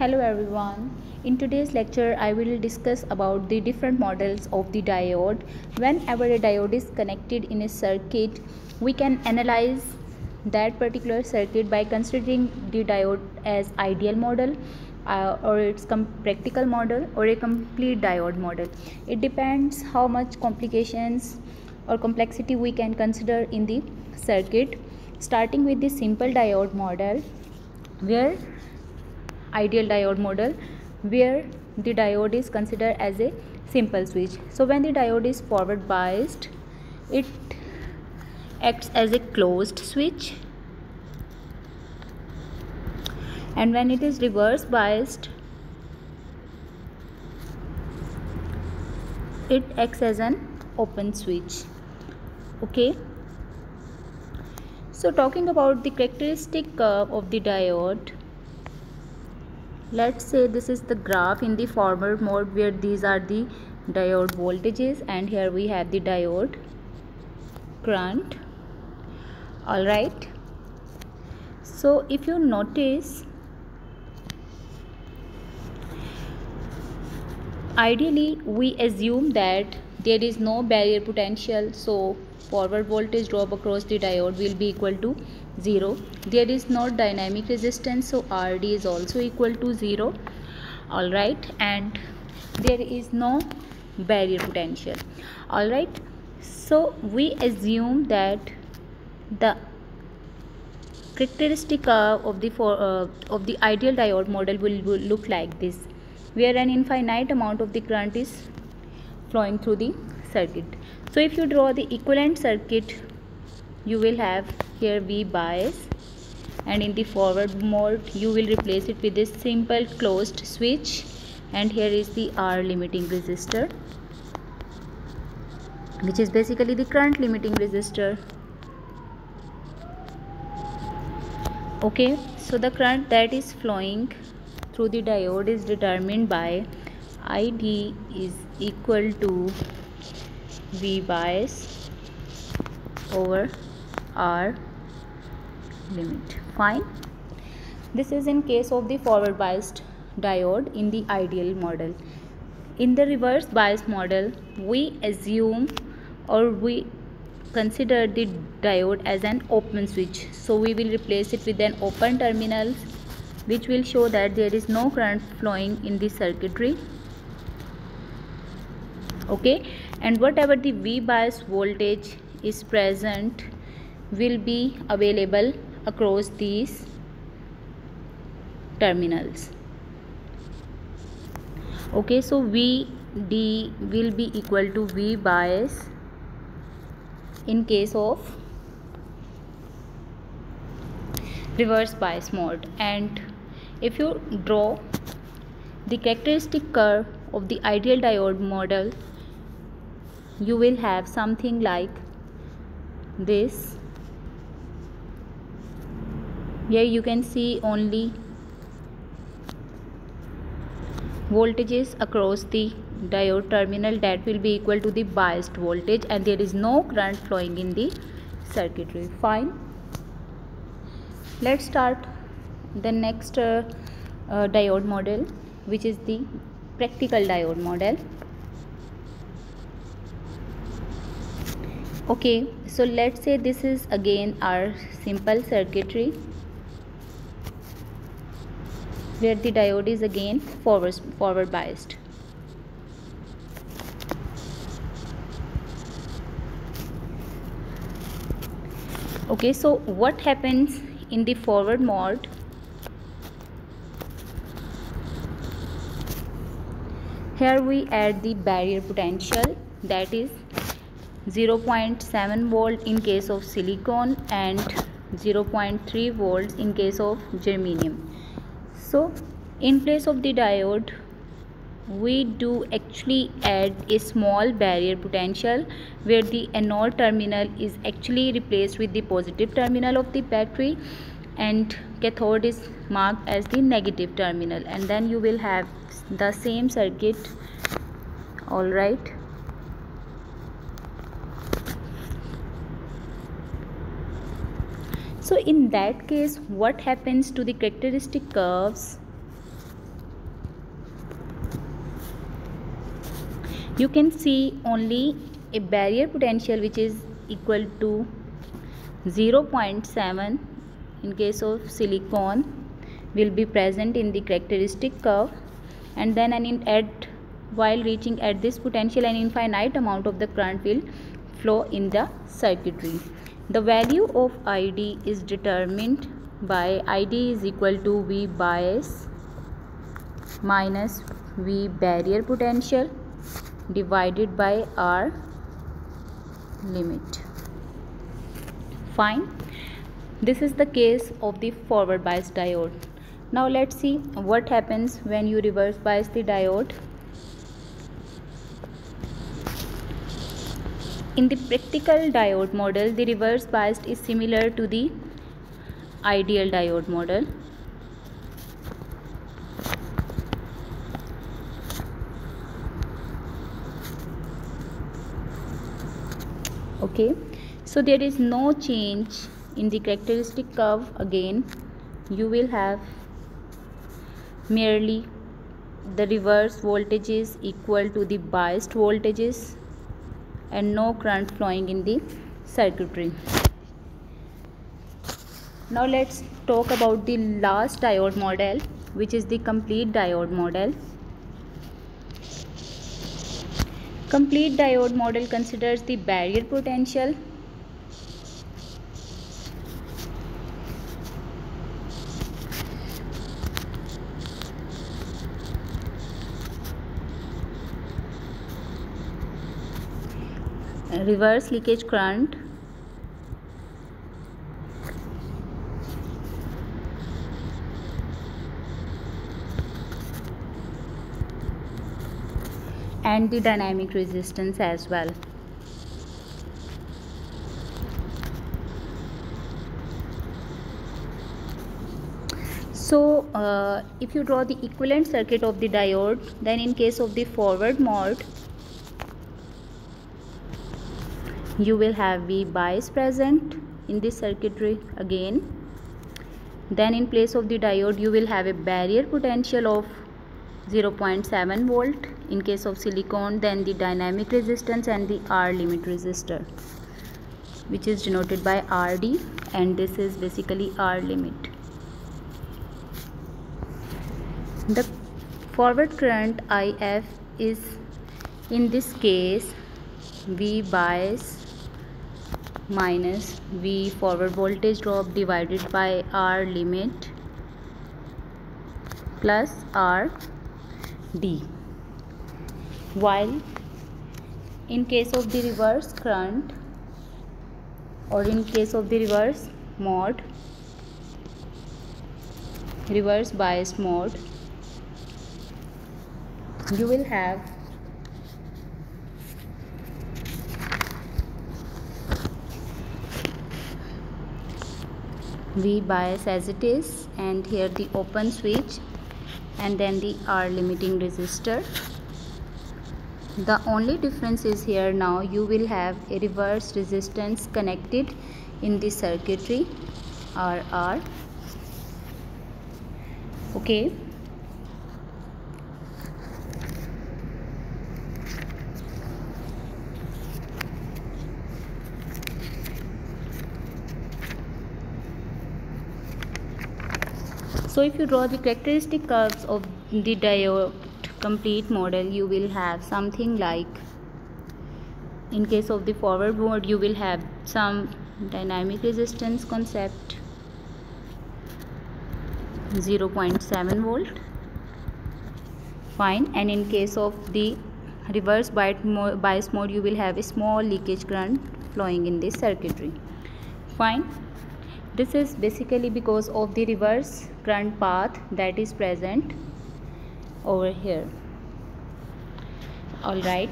Hello everyone. In today's lecture I will discuss about the different models of the diode. Whenever a diode is connected in a circuit, we can analyze that particular circuit by considering the diode as ideal model or its practical model or a complete diode model. It depends how much complications or complexity we can consider in the circuit, starting with the simple diode model where ideal diode model where the diode is considered as a simple switch. So when the diode is forward biased, it acts as a closed switch, and when it is reverse biased, it acts as an open switch. Okay, so talking about the characteristic of the diode, let's say this is the graph in the forward mode where these are the diode voltages and here we have the diode current. All right, so if you notice, ideally we assume that there is no barrier potential, so forward voltage drop across the diode will be equal to 0. There is no dynamic resistance, so RD is also equal to 0. All right, and there is no barrier potential. All right, so we assume that the characteristic of the ideal diode model will look like this, where an infinite amount of the current is flowing through the circuit. So if you draw the equivalent circuit, you will have here V bias, and in the forward mode you will replace it with this simple closed switch, and here is the R limiting resistor, which is basically the current limiting resistor. Okay, so the current that is flowing through the diode is determined by ID is equal to V bias over R limit. Fine. This is in case of the forward biased diode in the ideal model. In the reverse bias model, we assume or we consider the diode as an open switch, so we will replace it with an open terminal, which will show that there is no current flowing in the circuitry. Okay, and whatever the V bias voltage is present will be available across these terminals. Okay, so VD will be equal to V bias in case of reverse bias mode. And if you draw the characteristic curve of the ideal diode model, you will have something like this. Here you can see only voltages across the diode terminal that will be equal to the biased voltage, and there is no current flowing in the circuitry. Fine, let's start the next diode model, which is the practical diode model. Okay, so let's say this is again our simple circuitry where the diode is again forward biased. Okay, so what happens in the forward mode? Here we add the barrier potential, that is 0.7 volt in case of silicon and 0.3 volts in case of germanium. So in place of the diode, we do actually add a small barrier potential where the anode terminal is actually replaced with the positive terminal of the battery and cathode is marked as the negative terminal, and then you will have the same circuit. All right, so in that case, what happens to the characteristic curves? You can see only a barrier potential which is equal to 0.7 in case of silicon will be present in the characteristic curve, and then while reaching at this potential, an infinite amount of the current will flow in the circuitry. The value of ID is determined by ID is equal to V bias minus V barrier potential divided by R limit. Fine. This is the case of the forward bias diode. Now let's see what happens when you reverse bias the diode. In the practical diode model, the reverse bias is similar to the ideal diode model. Okay, so there is no change in the characteristic curve. Again, you will have merely the reverse voltages equal to the biased voltages and no current flowing in the circuitry. Now let's talk about the last diode model, which is the complete diode model. Complete diode model considers the barrier potential, reverse leakage current, and the dynamic resistance as well. So if you draw the equivalent circuit of the diode, then in case of the forward mode, you will have V bias present in this circuitry again. Then in place of the diode, you will have a barrier potential of 0.7 volt. In case of silicon, then the dynamic resistance and the R limit resistor, which is denoted by RD, and this is basically R limit. The forward current IF is in this case V bias minus V forward voltage drop divided by R limit plus RD. While in case of the reverse current, or in case of the reverse mode, reverse bias mode, you will have V bias as it is, and here the open switch, and then the R limiting resistor. The only difference is here now you will have a reverse resistance connected in the circuitry, RR. Okay. So if you draw the characteristic curves of the diode complete model, you will have something like, in case of the forward mode, you will have some dynamic resistance concept, 0.7 volt. Fine. And in case of the reverse bias mode, you will have a small leakage current flowing in this circuitry. Fine. This is basically because of the reverse current path that is present over here. All right.